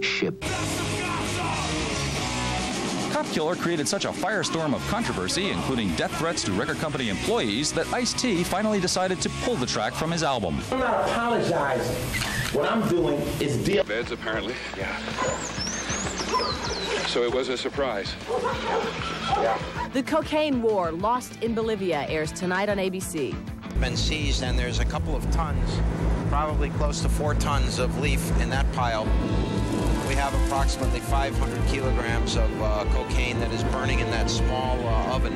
Ship. Cop Killer created such a firestorm of controversy, including death threats to record company employees, that Ice-T finally decided to pull the track from his album. I'm not apologizing. What I'm doing is deal. Beds, apparently. Yeah. So it was a surprise. Yeah. The Cocaine War, Lost in Bolivia, airs tonight on ABC. Been seized, and there's a couple of tons, probably close to 4 tons of leaf in that pile. We have approximately 500 kilograms of cocaine that is burning in that small oven.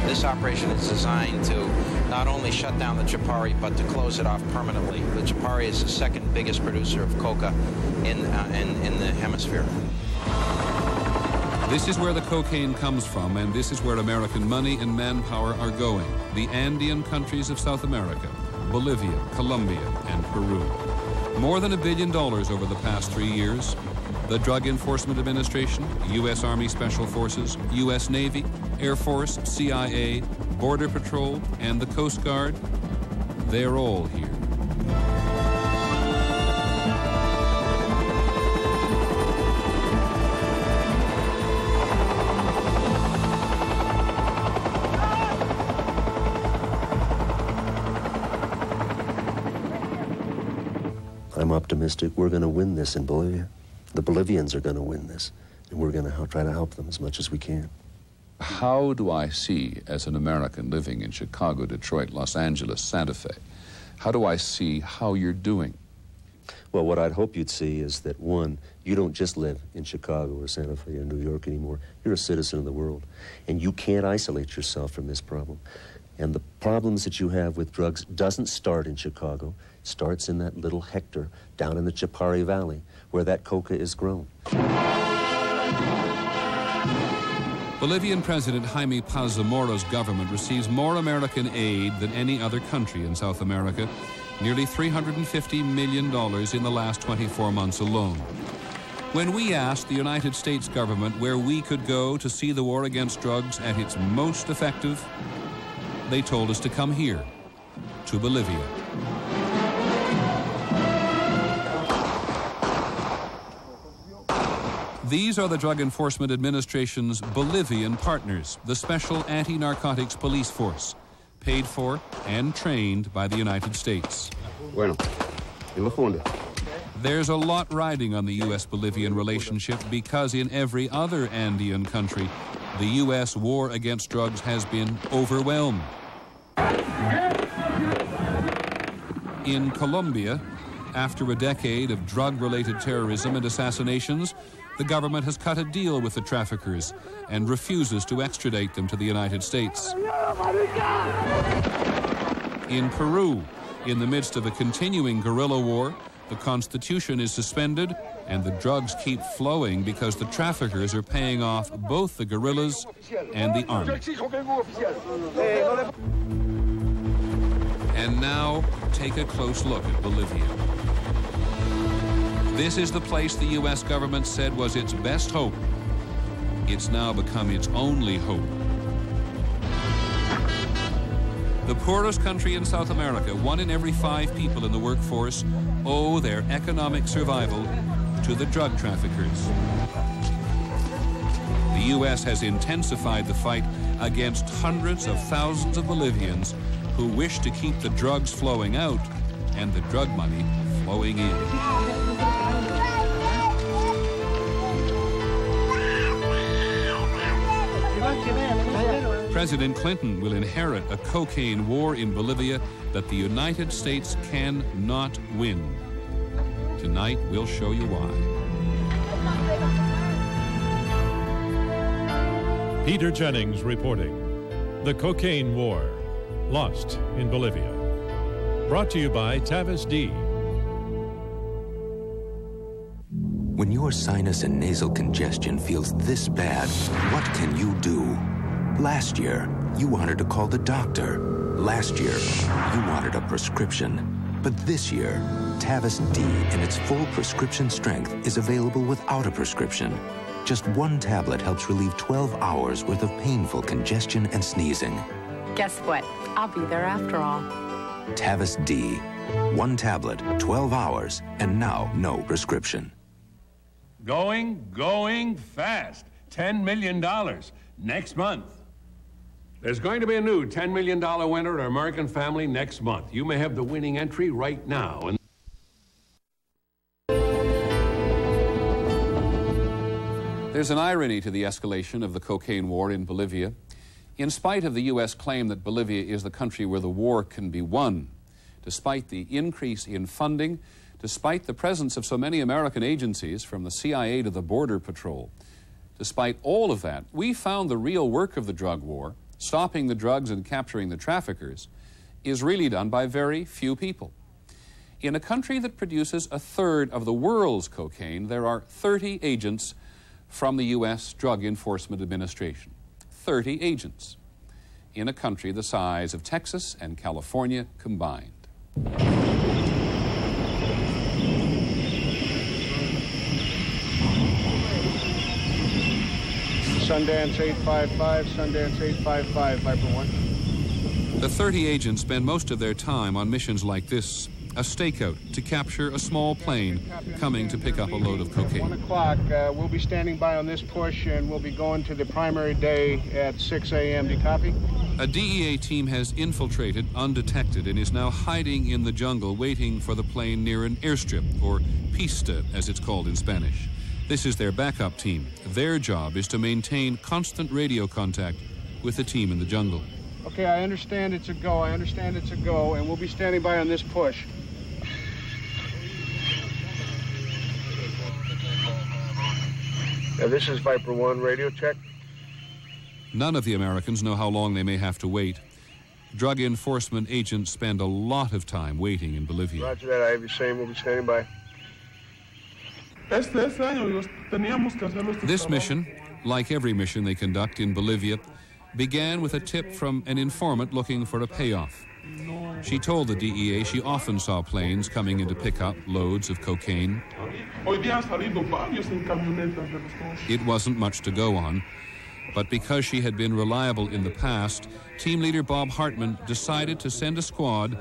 This operation is designed to not only shut down the Chipari, but to close it off permanently. The Chipari is the second biggest producer of coca in the hemisphere. This is where the cocaine comes from, and this is where American money and manpower are going. The Andean countries of South America, Bolivia, Colombia, and Peru. More than $1 billion over the past 3 years. The Drug Enforcement Administration, U.S. Army Special Forces, U.S. Navy, Air Force, CIA, Border Patrol, and the Coast Guard, they're all here. I'm optimistic we're going to win this in Bolivia. The Bolivians are going to win this, and we're going to try to help them as much as we can. How do I see, as an American living in Chicago, Detroit, Los Angeles, Santa Fe, how do I see how you're doing? Well, what I'd hope you'd see is that, one, you don't just live in Chicago or Santa Fe or New York anymore. You're a citizen of the world, and you can't isolate yourself from this problem. And the problems that you have with drugs doesn't start in Chicago. It starts in that little hectare down in the Chipari Valley where that coca is grown. Bolivian President Jaime Paz Zamora's government receives more American aid than any other country in South America, nearly $350 million in the last 24 months alone. When we asked the United States government where we could go to see the war against drugs at its most effective, they told us to come here, to Bolivia. These are the Drug Enforcement Administration's Bolivian partners, the Special Anti-Narcotics Police Force, paid for and trained by the United States. There's a lot riding on the U.S.-Bolivian relationship because in every other Andean country, the U.S. war against drugs has been overwhelmed. In Colombia, after a decade of drug-related terrorism and assassinations, the government has cut a deal with the traffickers and refuses to extradite them to the United States. In Peru, in the midst of a continuing guerrilla war, the Constitution is suspended and the drugs keep flowing because the traffickers are paying off both the guerrillas and the army. And now, take a close look at Bolivia. This is the place the U.S. government said was its best hope. It's now become its only hope. The poorest country in South America, 1 in every 5 people in the workforce, owe their economic survival to the drug traffickers. The U.S. has intensified the fight against hundreds of thousands of Bolivians who wish to keep the drugs flowing out and the drug money flowing in. President Clinton will inherit a cocaine war in Bolivia that the United States cannot win. Tonight, we'll show you why. Peter Jennings reporting. The Cocaine War, Lost in Bolivia. Brought to you by Tavis D. When your sinus and nasal congestion feels this bad, what can you do? Last year, you wanted to call the doctor. Last year, you wanted a prescription. But this year, Tavis D in its full prescription strength is available without a prescription. Just 1 tablet helps relieve 12 hours worth of painful congestion and sneezing. Guess what? I'll be there after all. Tavis D, One tablet, 12 hours, and now no prescription. Going fast. $10 million next month. There's going to be a new $10 million winner at American Family next month. You may have the winning entry right now. And there's an irony to the escalation of the cocaine war in Bolivia. In spite of the U.S. claim that Bolivia is the country where the war can be won, despite the increase in funding, despite the presence of so many American agencies, from the CIA to the Border Patrol, despite all of that, we found the real work of the drug war, stopping the drugs and capturing the traffickers, is really done by very few people. In a country that produces a third of the world's cocaine, there are 30 agents from the U.S. Drug Enforcement Administration. 30 agents in a country the size of Texas and California combined. Sundance 855, Sundance 855, Viper 1. The 30 agents spend most of their time on missions like this, a stakeout to capture a small plane coming to pick up a load of cocaine. 1 o'clock, we'll be standing by on this push, and we'll be going to the primary day at 6 a.m. Do you copy? A DEA team has infiltrated undetected and is now hiding in the jungle waiting for the plane near an airstrip, or pista as it's called in Spanish. This is their backup team. Their job is to maintain constant radio contact with the team in the jungle. Okay, I understand it's a go. I understand it's a go, and we'll be standing by on this push. This is Viper 1, radio check. None of the Americans know how long they may have to wait. Drug enforcement agents spend a lot of time waiting in Bolivia. Roger that, I have you saying we'll be standing by. This mission, like every mission they conduct in Bolivia, began with a tip from an informant looking for a payoff. She told the DEA she often saw planes coming in to pick up loads of cocaine. It wasn't much to go on, but because she had been reliable in the past, team leader Bob Hartman decided to send a squad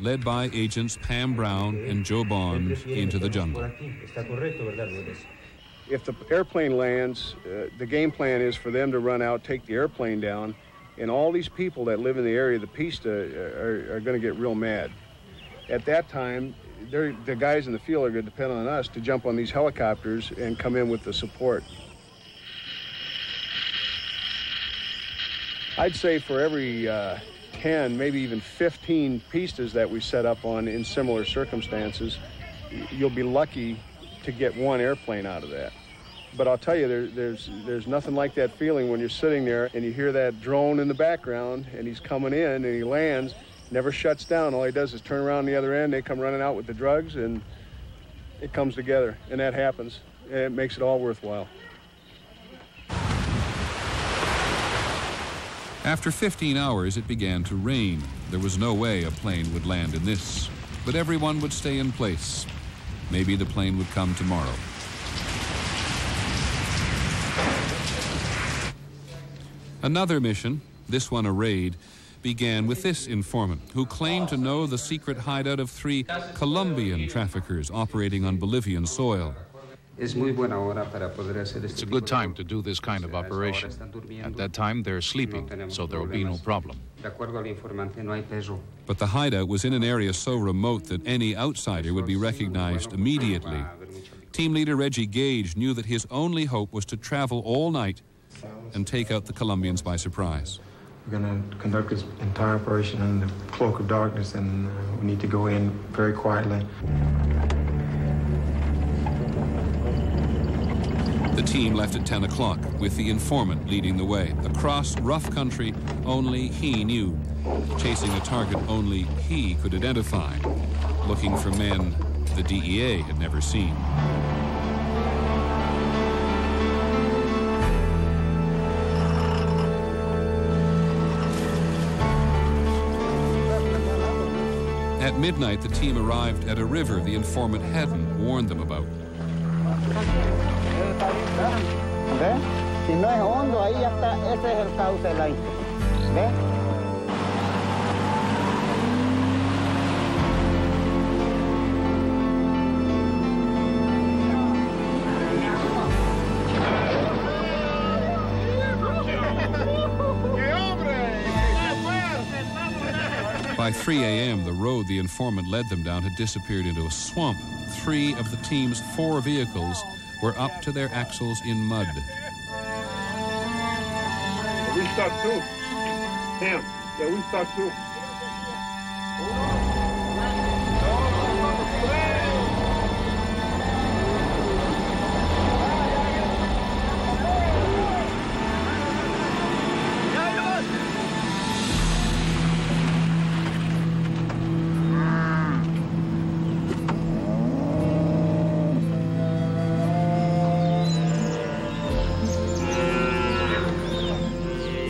led by agents Pam Brown and Joe Bond into the jungle. If the airplane lands, the game plan is for them to run out, take the airplane down, and all these people that live in the area of the pista are going to get real mad. At that time, the guys in the field are going to depend on us to jump on these helicopters and come in with the support. I'd say for every 10, maybe even 15 pistas that we set up on in similar circumstances, you'll be lucky to get one airplane out of that. But I'll tell you, there's nothing like that feeling when you're sitting there and you hear that drone in the background and he's coming in and he lands, never shuts down. All he does is turn around the other end, they come running out with the drugs, and it comes together, and that happens. And it makes it all worthwhile. After 15 hours, it began to rain. There was no way a plane would land in this, but everyone would stay in place. Maybe the plane would come tomorrow. Another mission, this one a raid, began with this informant who claimed to know the secret hideout of 3 Colombian traffickers operating on Bolivian soil. It's a good time to do this kind of operation. At that time, they're sleeping, so there will be no problem. But the hideout was in an area so remote that any outsider would be recognized immediately. Team leader Reggie Gage knew that his only hope was to travel all night and take out the Colombians by surprise. We're going to conduct this entire operation in the cloak of darkness, and we need to go in very quietly. The team left at 10 o'clock, with the informant leading the way, across rough country only he knew, chasing a target only he could identify, looking for men the DEA had never seen. At midnight, the team arrived at a river the informant hadn't warned them about. Si no es hondo, ahí ya está, ese es el cauce de la By 3 a.m., the road the informant led them down had disappeared into a swamp. 3 of the team's 4 vehicles were up to their axles in mud. We stuck too. Damn. Yeah, we stuck too.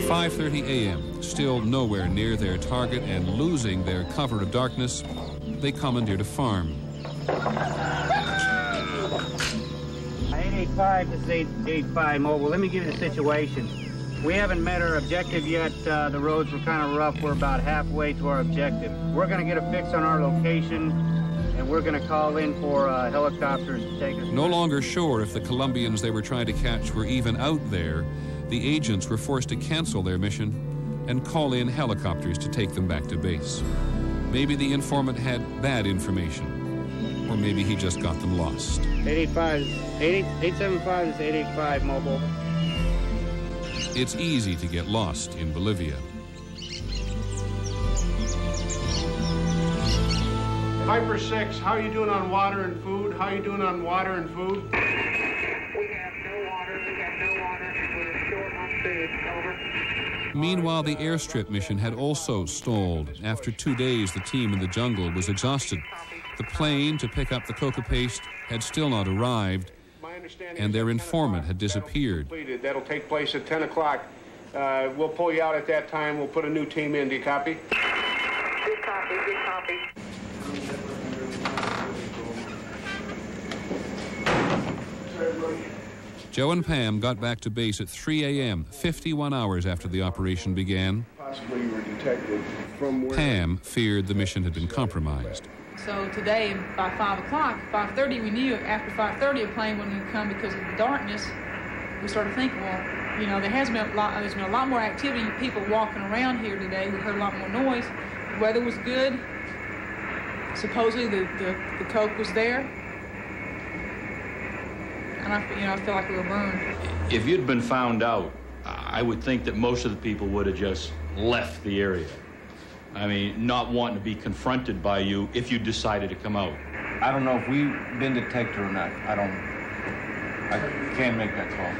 5:30 a.m., still nowhere near their target and losing their cover of darkness, they commandeered a farm. 885, this is 885 Mobile. Let me give you the situation. We haven't met our objective yet. The roads were kind of rough. We're about halfway to our objective. We're going to get a fix on our location, and we're going to call in for helicopters to take us. No longer sure if the Colombians they were trying to catch were even out there, the agents were forced to cancel their mission and call in helicopters to take them back to base. Maybe the informant had bad information, or maybe he just got them lost. 875 is 885 Mobile. It's easy to get lost in Bolivia. Piper 6, how are you doing on water and food? How are you doing on water and food? We have no water. We're short on food. Over. Meanwhile, the airstrip mission had also stalled. After 2 days, the team in the jungle was exhausted. The plane to pick up the coca paste had still not arrived, and their informant had disappeared. That'll take place at 10 o'clock. We'll pull you out at that time. We'll put a new team in. Do you copy? Good copy. Good copy. Joe and Pam got back to base at 3 a.m., 51 hours after the operation began. Possibly you were detected from where? Pam feared the mission had been compromised. So today, by 5 o'clock, 5:30, we knew after 5:30 a plane wasn't going to come because of the darkness. We started thinking, well, you know, there's been a lot more activity, people walking around here today. We heard a lot more noise. The weather was good. Supposedly the coke was there. And I feel like we were burned. If you'd been found out, I would think that most of the people would have just left the area. I mean, not wanting to be confronted by you if you decided to come out. I don't know if we've been detected or not. I can't make that call.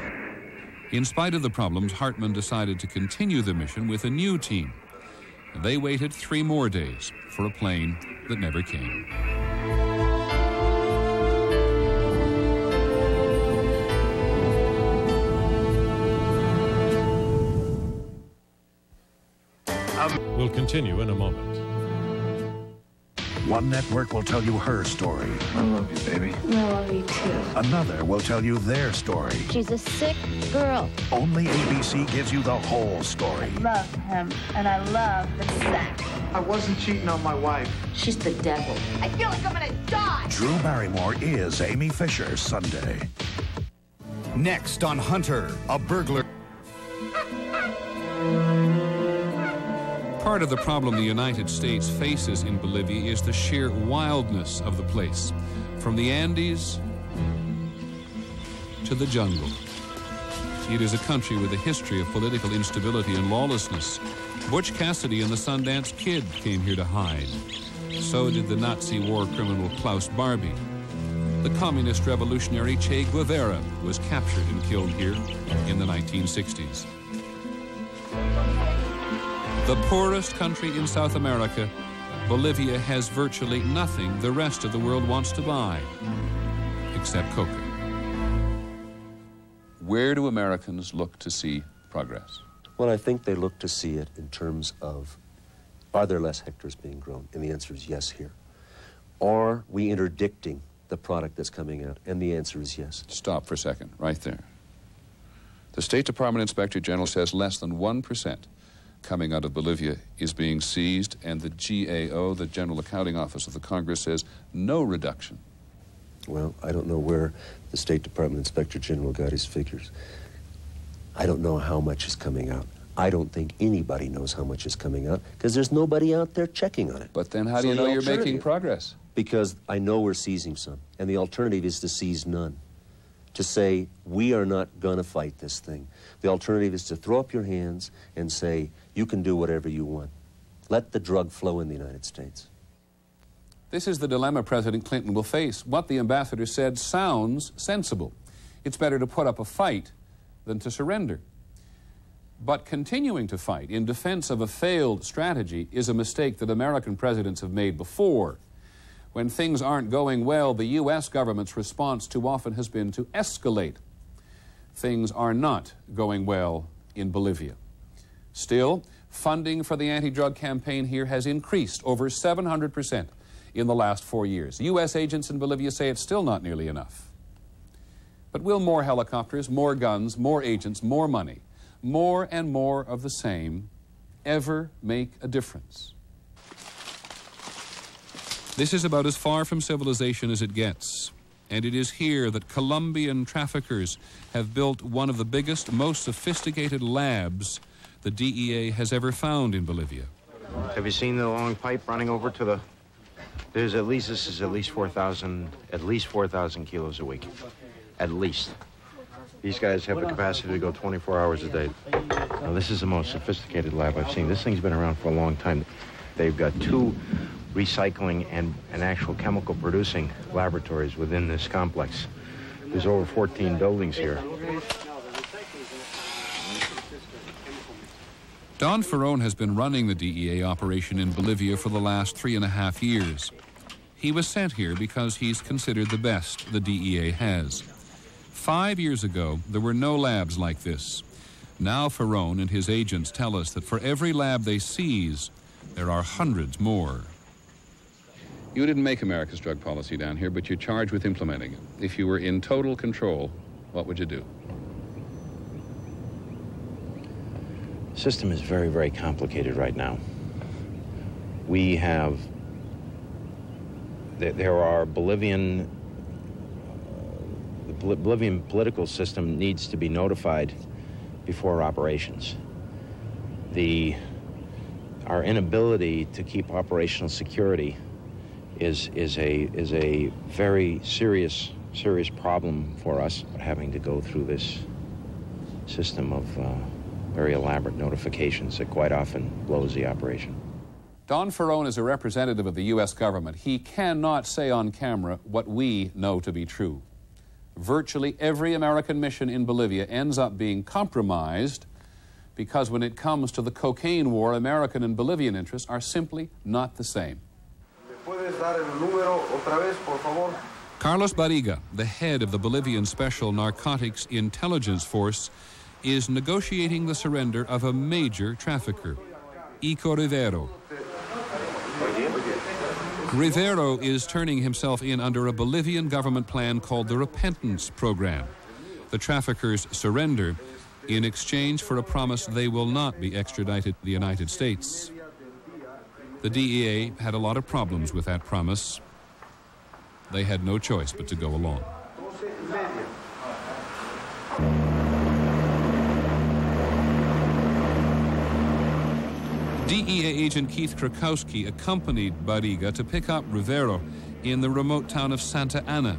In spite of the problems, Hartman decided to continue the mission with a new team. They waited 3 more days for a plane that never came. We'll continue in a moment. One network will tell you her story. I love you, baby. I love you too. Another will tell you their story. She's a sick girl. Only ABC gives you the whole story. I love him, and I love the sex. I wasn't cheating on my wife. She's the devil. I feel like I'm gonna die. Drew Barrymore is Amy Fisher Sunday. Next on Hunter, a burglar. Part of the problem the United States faces in Bolivia is the sheer wildness of the place. From the Andes to the jungle. It is a country with a history of political instability and lawlessness. Butch Cassidy and the Sundance Kid came here to hide. So did the Nazi war criminal Klaus Barbie. The communist revolutionary Che Guevara was captured and killed here in the 1960s. The poorest country in South America, Bolivia has virtually nothing the rest of the world wants to buy, except coca. Where do Americans look to see progress? Well, I think they look to see it in terms of, are there less hectares being grown? And the answer is yes here. Are we interdicting the product that's coming out? And the answer is yes. Stop for a second, right there. The State Department Inspector General says less than 1% coming out of Bolivia is being seized, and the GAO, the General Accounting Office of the Congress, says no reduction. Well, I don't know where the State Department Inspector General got his figures. I don't know how much is coming out. I don't think anybody knows how much is coming out because there's nobody out there checking on it. But then how do you know you're making progress? Because I know we're seizing some, and the alternative is to seize none. To say, we are not going to fight this thing. The alternative is to throw up your hands and say, you can do whatever you want. Let the drug flow in the United States. This is the dilemma President Clinton will face. What the ambassador said sounds sensible. It's better to put up a fight than to surrender. But continuing to fight in defense of a failed strategy is a mistake that American presidents have made before. When things aren't going well, the U.S. government's response too often has been to escalate. Things are not going well in Bolivia. Still, funding for the anti-drug campaign here has increased over 700% in the last 4 years. U.S. agents in Bolivia say it's still not nearly enough. But will more helicopters, more guns, more agents, more money, more and more of the same ever make a difference? This is about as far from civilization as it gets, and it is here that Colombian traffickers have built one of the biggest, most sophisticated labs the DEA has ever found in Bolivia. Have you seen the long pipe running over to the... This is at least 4,000 kilos a week. At least. These guys have the capacity to go 24 hours a day. Now, this is the most sophisticated lab I've seen. This thing's been around for a long time. They've got 2 recycling and actual chemical producing laboratories within this complex. There's over 14 buildings here. Don Ferron has been running the DEA operation in Bolivia for the last 3.5 years. He was sent here because he's considered the best the DEA has. 5 years ago, there were no labs like this. Now Ferron and his agents tell us that for every lab they seize, there are hundreds more. You didn't make America's drug policy down here, but you're charged with implementing it. If you were in total control, what would you do? The system is very, very complicated right now. We have... There are Bolivian... The Bolivian political system needs to be notified before operations. Our inability to keep operational security is a very serious problem for us, having to go through this system of very elaborate notifications that quite often blows the operation. Don Ferron is a representative of the U.S. government. He cannot say on camera what we know to be true. Virtually every American mission in Bolivia ends up being compromised because when it comes to the cocaine war, American and Bolivian interests are simply not the same. Carlos Barriga, the head of the Bolivian Special Narcotics Intelligence Force, is negotiating the surrender of a major trafficker, Ico Rivero. Rivero is turning himself in under a Bolivian government plan called the Repentance Program. The traffickers surrender in exchange for a promise they will not be extradited to the United States. The DEA had a lot of problems with that promise. They had no choice but to go along. DEA agent Keith Krakowski accompanied Barriga to pick up Rivero in the remote town of Santa Ana.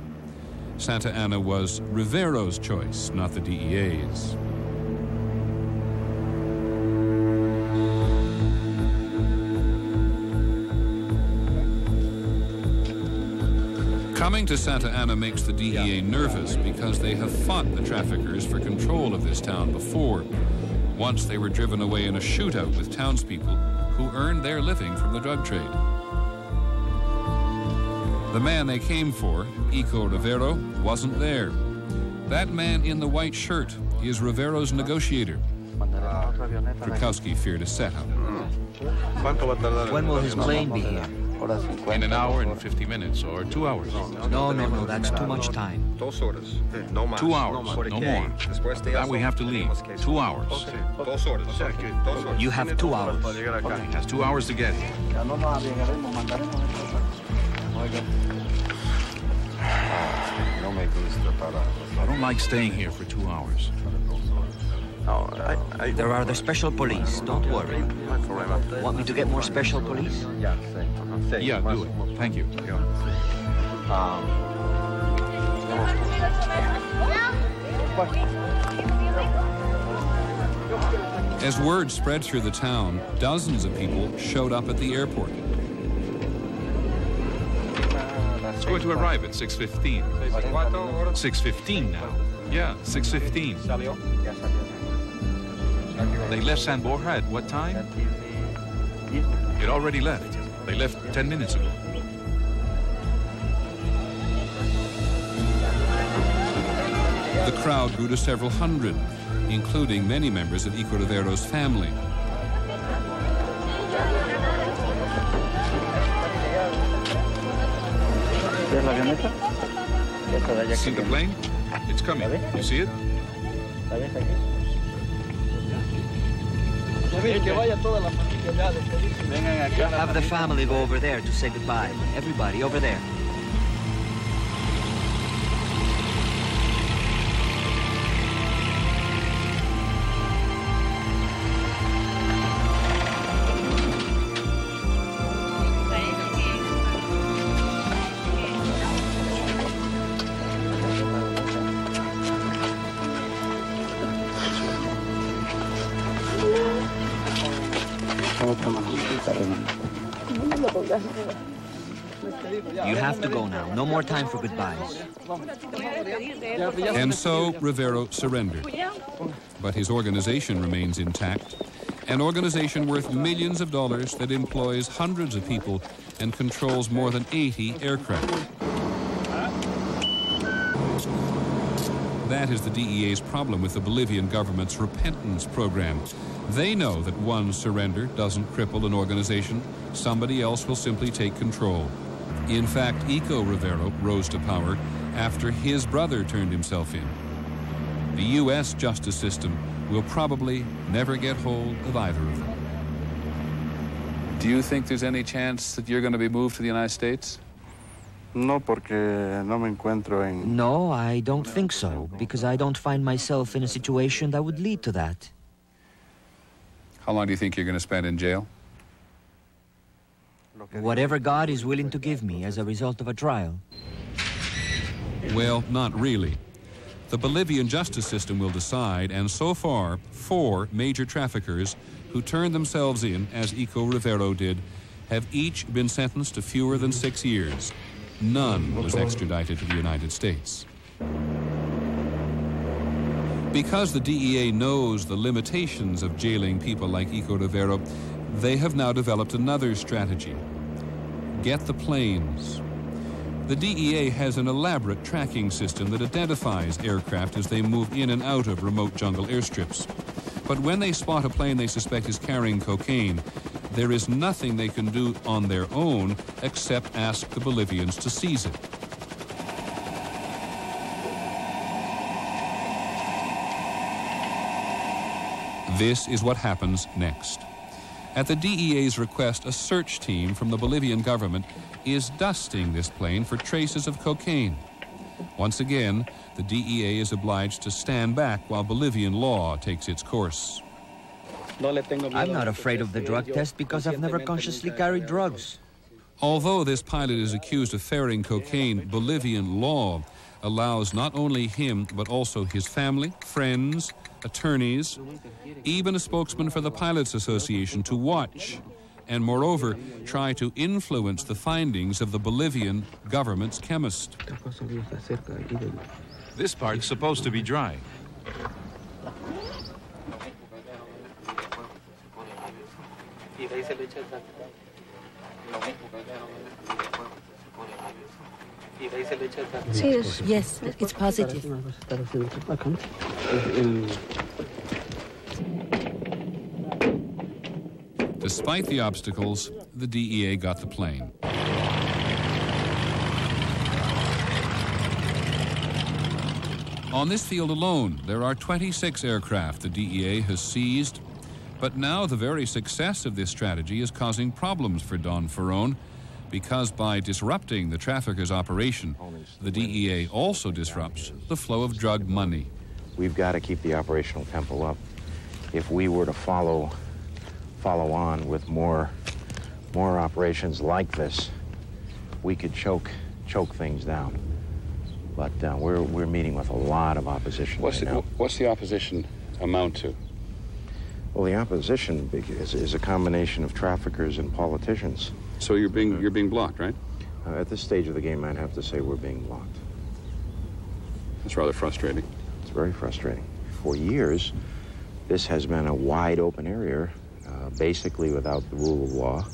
Santa Ana was Rivero's choice, not the DEA's. Coming to Santa Ana makes the DEA nervous because they have fought the traffickers for control of this town before. Once they were driven away in a shootout with townspeople who earned their living from the drug trade. The man they came for, Ico Rivero, wasn't there. That man in the white shirt is Rivero's negotiator. Krakowski feared a setup. When will his plane be here? In an hour and 50 minutes, or 2 hours. No, that's too much time. 2 hours, no more. Then we have to leave. 2 hours. You have 2 hours. He has 2 hours to get here. I don't like staying here for 2 hours. There are the special police, don't worry. Want me to get more special police? Yeah, do it. Thank you. As word spread through the town, dozens of people showed up at the airport. It's going to arrive at 6:15. 6:15 now. Yeah, 6:15. They left San Borja at what time? It already left. They left 10 minutes ago. The crowd grew to several hundred, including many members of Ico Rivero's family. See the plane? It's coming. You see it? Have the family go over there to say goodbye. Everybody over there. You have to go now. No more time for goodbyes. And so Rivero surrendered. But his organization remains intact, an organization worth millions of dollars that employs hundreds of people and controls more than 80 aircraft. That is the DEA's problem with the Bolivian government's repentance program. They know that one surrender doesn't cripple an organization. Somebody else will simply take control. In fact, Ico Rivero rose to power after his brother turned himself in. The U.S. justice system will probably never get hold of either of them. Do you think there's any chance that you're going to be moved to the United States? No, porque no me encuentro en... No, I don't think so, because I don't find myself in a situation that would lead to that. How long do you think you're going to spend in jail? Whatever God is willing to give me as a result of a trial. Well, not really. The Bolivian justice system will decide, and so far, 4 major traffickers who turned themselves in, as Ico Rivero did, have each been sentenced to fewer than 6 years. None was extradited to the United States. Because the DEA knows the limitations of jailing people like Ico Rivero, they have now developed another strategy. Get the planes. The DEA has an elaborate tracking system that identifies aircraft as they move in and out of remote jungle airstrips. But when they spot a plane they suspect is carrying cocaine, there is nothing they can do on their own except ask the Bolivians to seize it. This is what happens next. At the DEA's request, a search team from the Bolivian government is dusting this plane for traces of cocaine. Once again, the DEA is obliged to stand back while Bolivian law takes its course. I'm not afraid of the drug test because I've never consciously carried drugs. Although this pilot is accused of ferrying cocaine, Bolivian law allows not only him, but also his family, friends, attorneys, even a spokesman for the Pilots Association to watch and, moreover, try to influence the findings of the Bolivian government's chemist. This part's supposed to be dry. Yes, it's positive. Despite the obstacles, the DEA got the plane. On this field alone, there are 26 aircraft the DEA has seized. But now the very success of this strategy is causing problems for Don Ferron, because by disrupting the traffickers' operation, the DEA also disrupts the flow of drug money. We've got to keep the operational tempo up. if we were to follow on with more operations like this, we could choke things down. But we're meeting with a lot of opposition right now. What's the opposition amount to? Well, the opposition is a combination of traffickers and politicians. So you're being blocked, right? At this stage of the game, I'd have to say we're being blocked. That's rather frustrating. It's very frustrating. For years, this has been a wide open area, basically without the rule of law.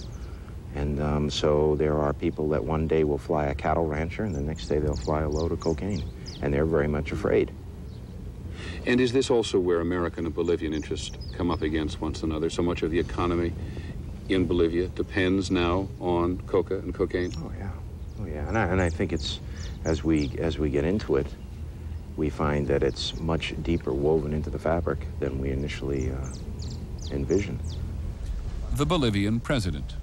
And so there are people that one day will fly a cattle rancher and the next day they'll fly a load of cocaine. And they're very much afraid. And is this also where American and Bolivian interests come up against one another? So much of the economy in Bolivia depends now on coca and cocaine? Oh, yeah. Oh, yeah. And I think it's, as we get into it, we find that it's much deeper woven into the fabric than we initially envisioned. The Bolivian president.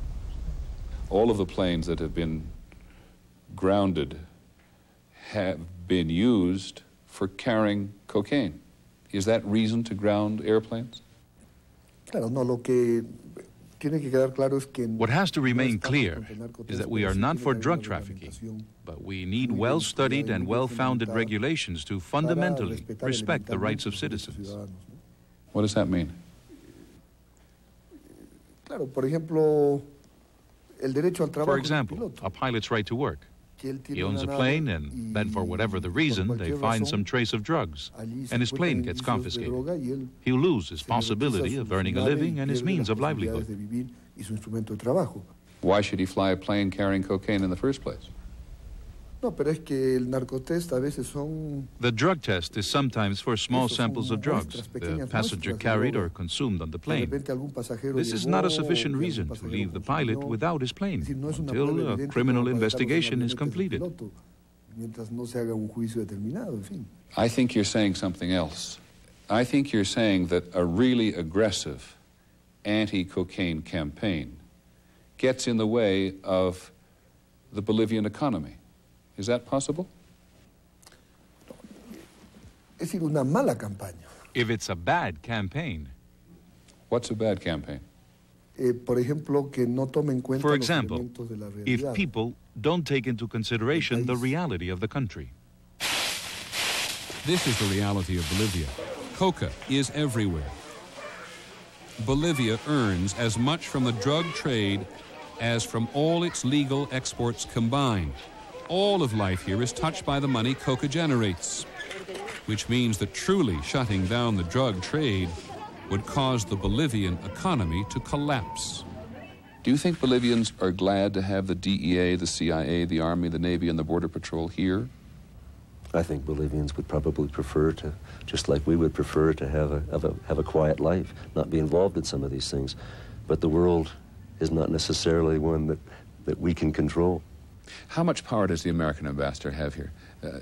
All of the planes that have been grounded have been used for carrying cocaine. Is that reason to ground airplanes? What has to remain clear is that we are not for drug trafficking, but we need well-studied and well-founded regulations to fundamentally respect the rights of citizens. What does that mean? For example, a pilot's right to work. He owns a plane, and then for whatever the reason, they find some trace of drugs, and his plane gets confiscated. He'll lose his possibility of earning a living and his means of livelihood. Why should he fly a plane carrying cocaine in the first place? The drug test is sometimes for small samples of drugs the passenger carried or consumed on the plane. This is not a sufficient reason to leave the pilot without his plane until a criminal investigation is completed. I think you're saying something else. I think you're saying that a really aggressive anti-cocaine campaign gets in the way of the Bolivian economy. Is that possible? If it's a bad campaign. What's a bad campaign? For example, if people don't take into consideration the reality of the country. This is the reality of Bolivia. Coca is everywhere. Bolivia earns as much from the drug trade as from all its legal exports combined. All of life here is touched by the money coca generates, which means that truly shutting down the drug trade would cause the Bolivian economy to collapse. Do you think Bolivians are glad to have the DEA, the CIA, the Army, the Navy, and the Border Patrol here? I think Bolivians would probably prefer to, just like we would prefer to have a quiet life, not be involved in some of these things. But the world is not necessarily one that we can control. How much power does the American ambassador have here?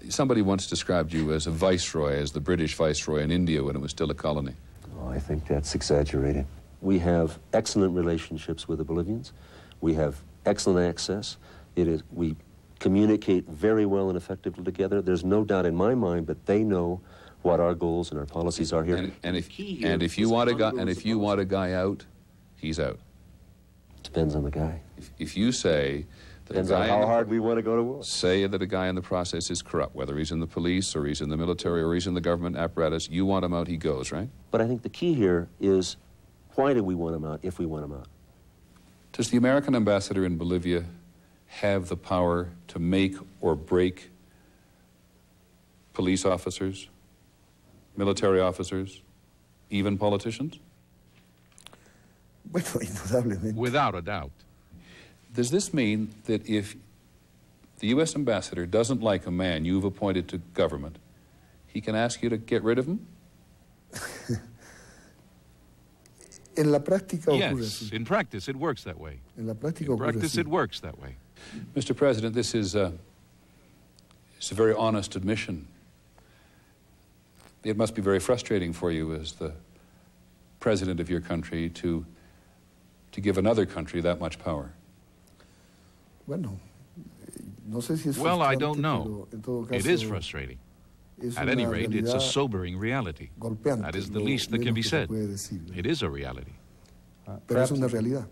Somebody once described you as a viceroy, as the British viceroy in India when it was still a colony. Oh, I think that's exaggerated. We have excellent relationships with the Bolivians. We have excellent access. We communicate very well and effectively together. There's no doubt in my mind that they know what our goals and our policies are here. And if you want a guy out, he's out. Depends on the guy. If you say depends on how hard we want to go to war. Say that a guy in the process is corrupt, whether he's in the police or he's in the military or he's in the government apparatus, you want him out, he goes, right? But I think the key here is, why do we want him out if we want him out? Does the American ambassador in Bolivia have the power to make or break police officers, military officers, even politicians? Without a doubt. Does this mean that if the U.S. ambassador doesn't like a man you've appointed to government, he can ask you to get rid of him? Yes, in practice it works that way. In practice it works that way. Mr. President, this is it's a very honest admission. It must be very frustrating for you as the president of your country to give another country that much power. Well, I don't know. It is frustrating. At any rate, it's a sobering reality. That is the least that can be said. It is a reality. Pero es una realidad.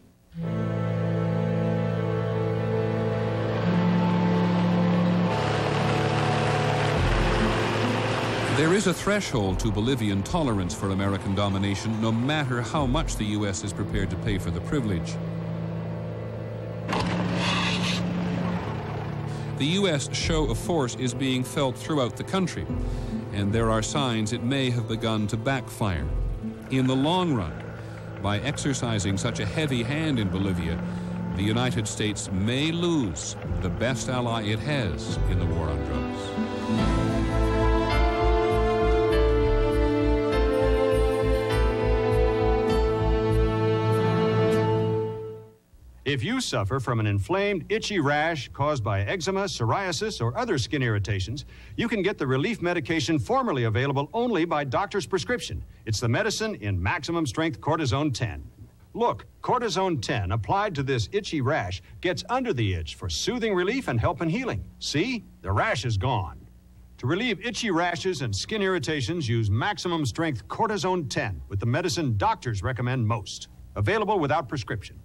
There is a threshold to Bolivian tolerance for American domination, no matter how much the U.S. is prepared to pay for the privilege. The U.S. show of force is being felt throughout the country, and there are signs it may have begun to backfire. In the long run, by exercising such a heavy hand in Bolivia, the United States may lose the best ally it has in the war on drugs. If you suffer from an inflamed, itchy rash caused by eczema, psoriasis, or other skin irritations, you can get the relief medication formerly available only by doctor's prescription. It's the medicine in maximum strength cortisone 10. Look, cortisone 10 applied to this itchy rash gets under the itch for soothing relief and help in healing. See? The rash is gone. To relieve itchy rashes and skin irritations, use maximum strength cortisone 10 with the medicine doctors recommend most. Available without prescription.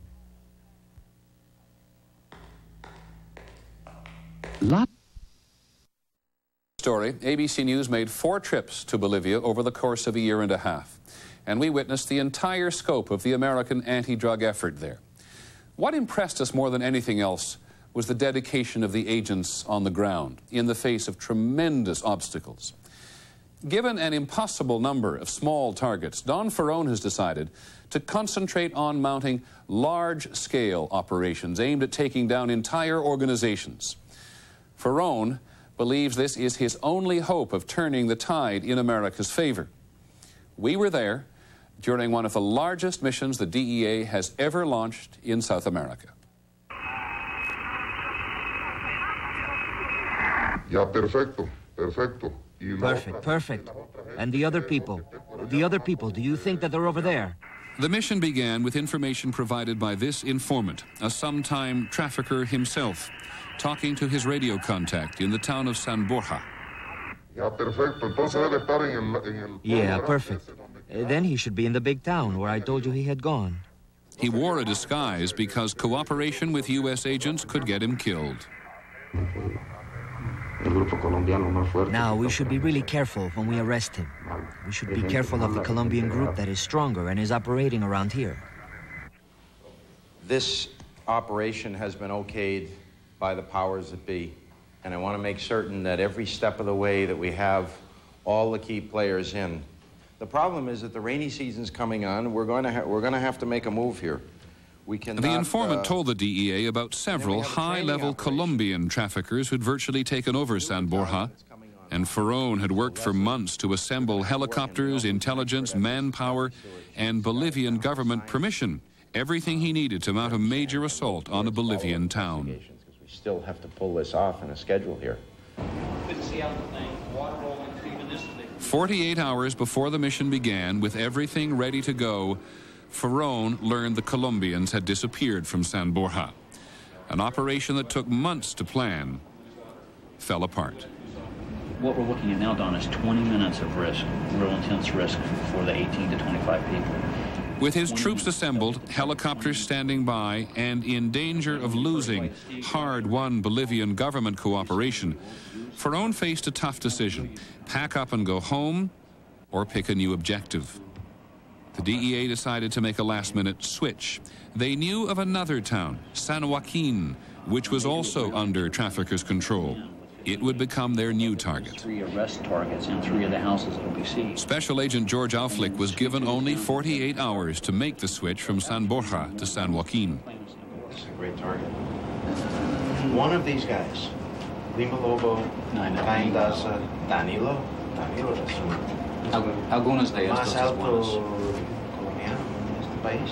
Story, ABC News made 4 trips to Bolivia over the course of a year and a half, and we witnessed the entire scope of the American anti-drug effort there. What impressed us more than anything else was the dedication of the agents on the ground in the face of tremendous obstacles. Given an impossible number of small targets, Don Ferron has decided to concentrate on mounting large-scale operations aimed at taking down entire organizations. Ferron believes this is his only hope of turning the tide in America's favor. We were there during one of the largest missions the DEA has ever launched in South America. Ya, perfecto, perfecto. Perfect. And the other people? Do you think that they're over there? The mission began with information provided by this informant, a sometime trafficker himself, talking to his radio contact in the town of San Borja. Ya, perfecto. Entonces debe estar en el... Yeah, perfect. Then he should be in the big town where I told you he had gone. He wore a disguise because cooperation with U.S. agents could get him killed. Now, we should be really careful when we arrest him. We should be careful of the Colombian group that is stronger and is operating around here. This operation has been okayed by the powers that be, and I want to make certain that every step of the way that we have all the key players in. The problem is that the rainy season's coming on. We're going to have to make a move here. The informant told the DEA about several high-level Colombian traffickers who'd virtually taken over San Borja, and Ferron had worked for months to assemble helicopters, intelligence, manpower, and Bolivian government permission, everything he needed to mount a major assault on a Bolivian town. We still have to pull this off in a schedule here. 48 hours before the mission began, with everything ready to go, Ferron learned the Colombians had disappeared from San Borja. An operation that took months to plan fell apart. What we're looking at now, Don, is 20 minutes of risk, real intense risk for the 18 to 25 people. With his troops assembled, helicopters standing by, and in danger of losing hard-won Bolivian government cooperation, Ferron faced a tough decision: pack up and go home, or pick a new objective. The DEA decided to make a last-minute switch. They knew of another town, San Joaquin, which was also under traffickers' control. It would become their new target. 3 arrest targets in 3 of the houses that we see. Special Agent George Auflick was given only 48 hours to make the switch from San Borja to San Joaquin. This is a great target. One of these guys, Lima Lobo, Cain Daza, Danilo. Danilo es Algunos de estos más alto colombiano en este país.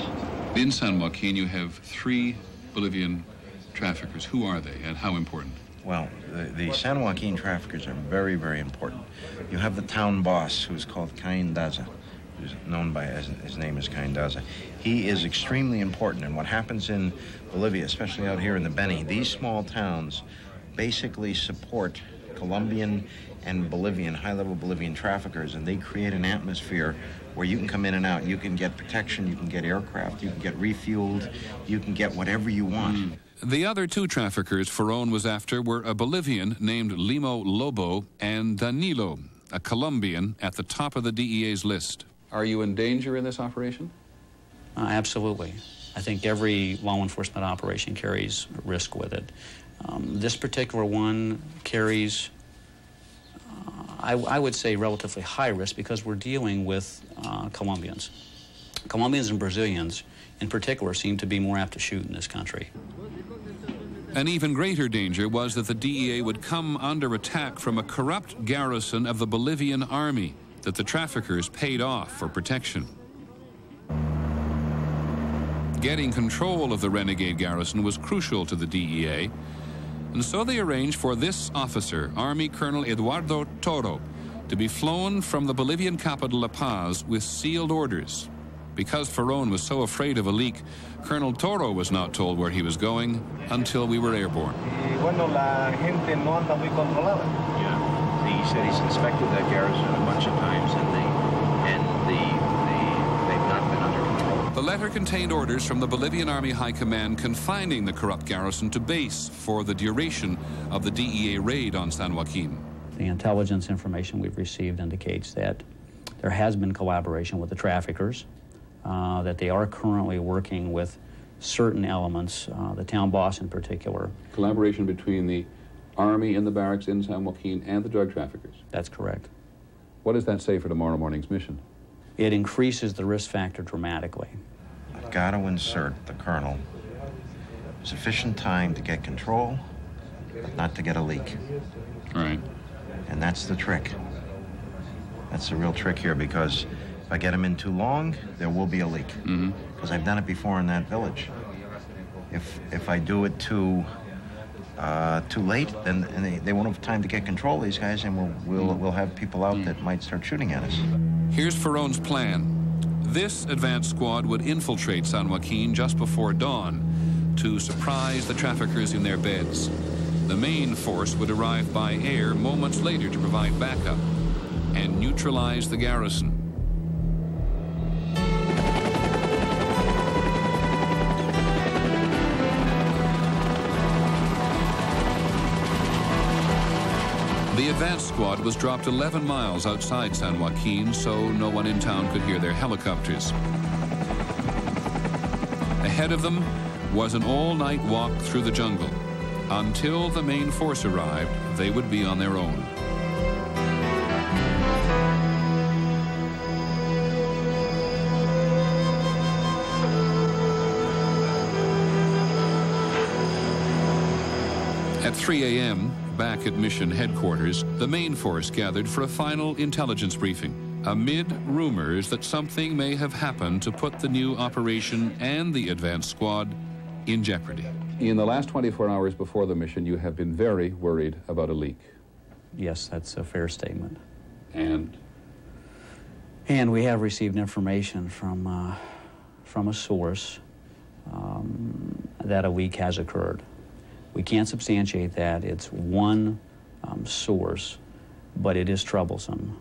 In San Joaquin, you have 3 Bolivian traffickers. Who are they and how important? Well, the San Joaquin traffickers are very, very important. You have the town boss, who's called Cain Daza, who's known by, his name is Cain Daza. He is extremely important, and what happens in Bolivia, especially out here in the Beni, these small towns basically support Colombian and Bolivian, high-level Bolivian traffickers, and they create an atmosphere where you can come in and out. You can get protection, you can get aircraft, you can get refueled, you can get whatever you want. The other two traffickers Ferron was after were a Bolivian named Limo Lobo and Danilo, a Colombian, at the top of the DEA's list. Are you in danger in this operation? Absolutely. I think every law enforcement operation carries risk with it. This particular one carries, I would say, relatively high risk because we're dealing with Colombians. Colombians and Brazilians, in particular, seem to be more apt to shoot in this country. An even greater danger was that the DEA would come under attack from a corrupt garrison of the Bolivian army that the traffickers paid off for protection. Getting control of the renegade garrison was crucial to the DEA, and so they arranged for this officer, Army Colonel Eduardo Toro, to be flown from the Bolivian capital La Paz with sealed orders. Because Ferron was so afraid of a leak, Colonel Toro was not told where he was going until we were airborne. Yeah, he said he's inspected that garrison a bunch of times, and they've not been under control. The letter contained orders from the Bolivian Army High Command confining the corrupt garrison to base for the duration of the DEA raid on San Joaquin. The intelligence information we've received indicates that there has been collaboration with the traffickers, that they are currently working with certain elements, the town boss in particular. Collaboration between the Army in the barracks in San Joaquin and the drug traffickers? That's correct. What does that say for tomorrow morning's mission? It increases the risk factor dramatically. I've got to insert the colonel sufficient time to get control, but not to get a leak. Right. And that's the trick. That's the real trick here, because if I get him in too long, there will be a leak. Because I've done it before in that village. If I do it too late, then they won't have time to get control of these guys, and we'll have people out that might start shooting at us. Here's Ferron's plan. This advance squad would infiltrate San Joaquin just before dawn to surprise the traffickers in their beds. The main force would arrive by air moments later to provide backup and neutralize the garrison. The advance squad was dropped 11 miles outside San Joaquin, so no one in town could hear their helicopters. Ahead of them was an all-night walk through the jungle. Until the main force arrived, they would be on their own. At 3 a.m., back at mission headquarters, the main force gathered for a final intelligence briefing, amid rumors that something may have happened to put the new operation and the advance squad in jeopardy. In the last 24 hours before the mission, you have been very worried about a leak. Yes, that's a fair statement. And we have received information from a source that a leak has occurred. We can't substantiate that. It's one source, but it is troublesome.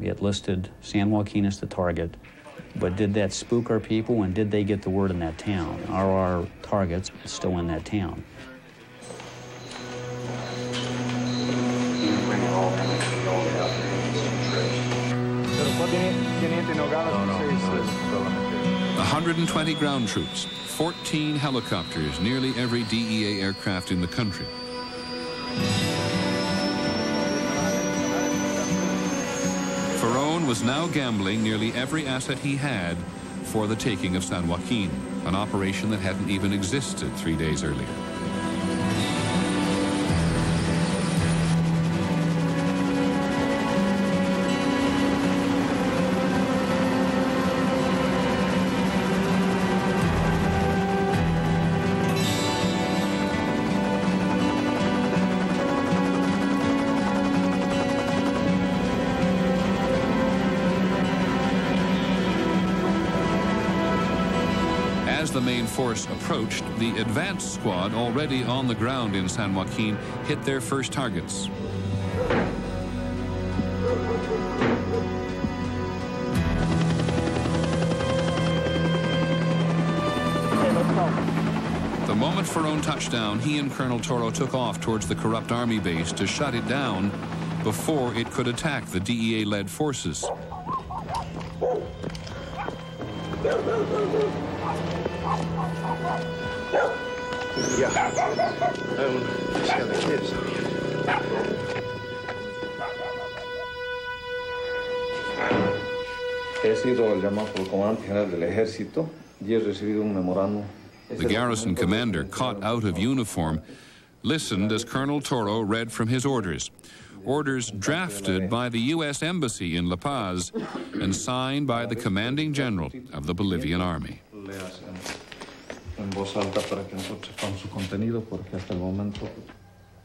It listed San Joaquin as the target, but did that spook our people, and did they get the word in that town? Are our targets still in that town? No. 120 ground troops, 14 helicopters, nearly every DEA aircraft in the country. Ferron was now gambling nearly every asset he had for the taking of San Joaquin, an operation that hadn't even existed 3 days earlier. As the main force approached, the advance squad already on the ground in San Joaquin hit their first targets. chaperone touchdown, he and Colonel Toro took off towards the corrupt army base to shut it down before it could attack the DEA-led forces. He sido llamado por el comandante general del ejército y he recibido un memorándum. The garrison commander, caught out of uniform, listened as Colonel Toro read from his orders. Orders drafted by the U.S. Embassy in La Paz and signed by the commanding general of the Bolivian army. En voz alta para que nosotros sepamos su contenido, porque hasta el momento.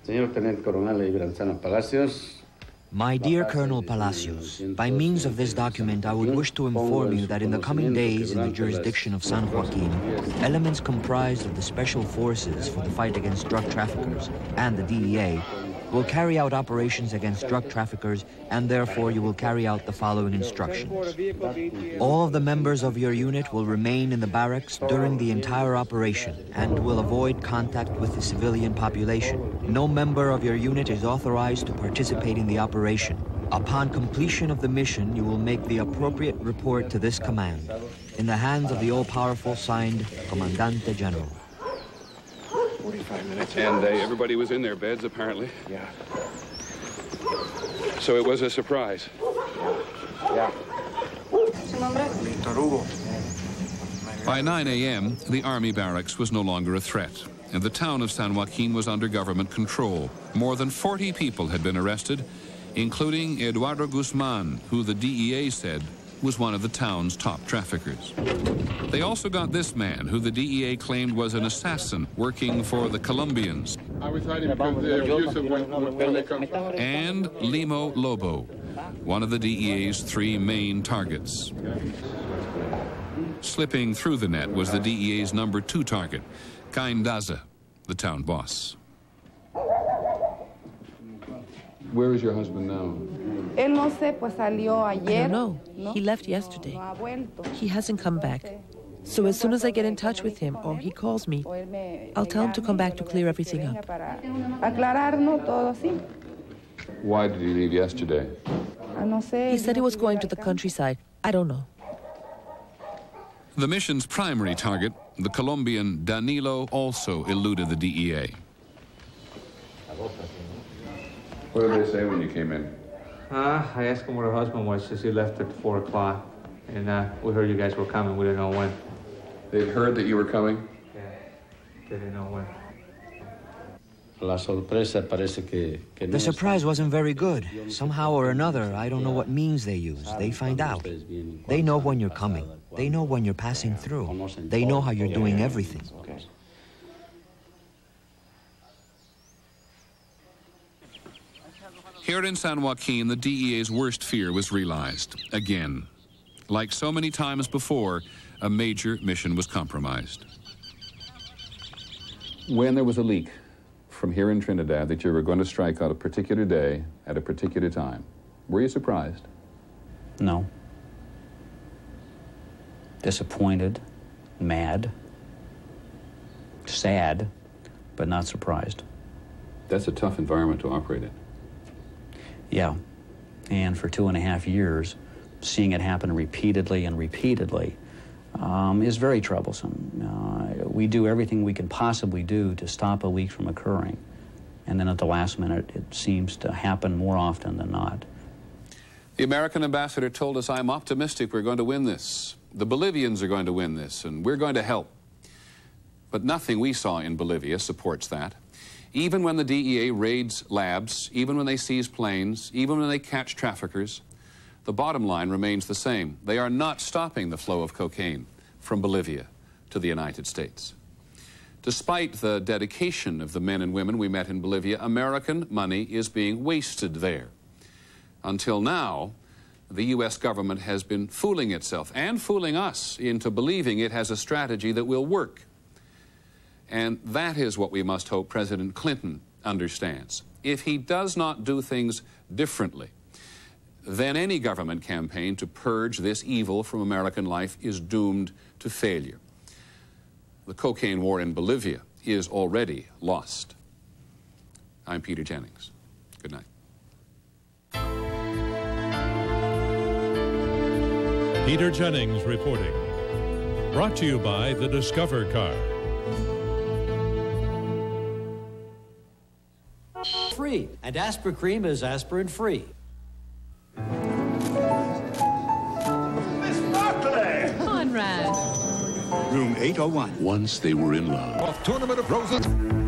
Señor Teniente Coronel Ibranzano Palacios. My dear Colonel Palacios, by means of this document, I would wish to inform you that in the coming days in the jurisdiction of San Joaquin, elements comprised of the Special Forces for the fight against drug traffickers and the DEA will carry out operations against drug traffickers, and therefore you will carry out the following instructions. All of the members of your unit will remain in the barracks during the entire operation and will avoid contact with the civilian population. No member of your unit is authorized to participate in the operation. Upon completion of the mission, you will make the appropriate report to this command. In the hands of the all-powerful, signed, Comandante General. 45 minutes. And everybody was in their beds, apparently. Yeah. So it was a surprise. Yeah. By 9 a.m., the army barracks was no longer a threat, and the town of San Joaquin was under government control. More than 40 people had been arrested, including Eduardo Guzman, who the DEA said was one of the town's top traffickers. They also got this man, who the DEA claimed was an assassin working for the Colombians. And Limo Lobo, one of the DEA's 3 main targets. Slipping through the net was the DEA's number 2 target, Cain Daza, the town boss. Where is your husband now? I don't know. He left yesterday. He hasn't come back. So as soon as I get in touch with him or he calls me, I'll tell him to come back to clear everything up. Why did he leave yesterday? He said he was going to the countryside. I don't know. The mission's primary target, the Colombian Danilo, also eluded the DEA. What did they say when you came in? I asked him where her husband was since he left at 4 o'clock. And we heard you guys were coming. We didn't know when. They'd heard that you were coming? Yeah, they didn't know when. The surprise wasn't very good. Somehow or another, I don't know what means they use. They find out. They know when you're coming. They know when you're passing through. They know how you're doing everything. Here in San Joaquin, the DEA's worst fear was realized, again. Like so many times before, a major mission was compromised. When there was a leak from here in Trinidad that you were going to strike on a particular day at a particular time, were you surprised? No. Disappointed, mad, sad, but not surprised. That's a tough environment to operate in. Yeah, and for 2.5 years, seeing it happen repeatedly and repeatedly is very troublesome. We do everything we can possibly do to stop a leak from occurring, and then at the last minute, it seems to happen more often than not. The American ambassador told us, "I'm optimistic we're going to win this. The Bolivians are going to win this, and we're going to help." But nothing we saw in Bolivia supports that. Even when the DEA raids labs, even when they seize planes, even when they catch traffickers, the bottom line remains the same. They are not stopping the flow of cocaine from Bolivia to the United States. Despite the dedication of the men and women we met in Bolivia, American money is being wasted there. Until now, the U.S. government has been fooling itself and fooling us into believing it has a strategy that will work. And that is what we must hope President Clinton understands. If he does not do things differently, then any government campaign to purge this evil from American life is doomed to failure. The cocaine war in Bolivia is already lost. I'm Peter Jennings. Good night. Peter Jennings reporting. Brought to you by the Discover car. Free, and aspirin cream is aspirin free. Miss Barclay! Conrad. Room 801. Once they were in love. Tournament of Roses.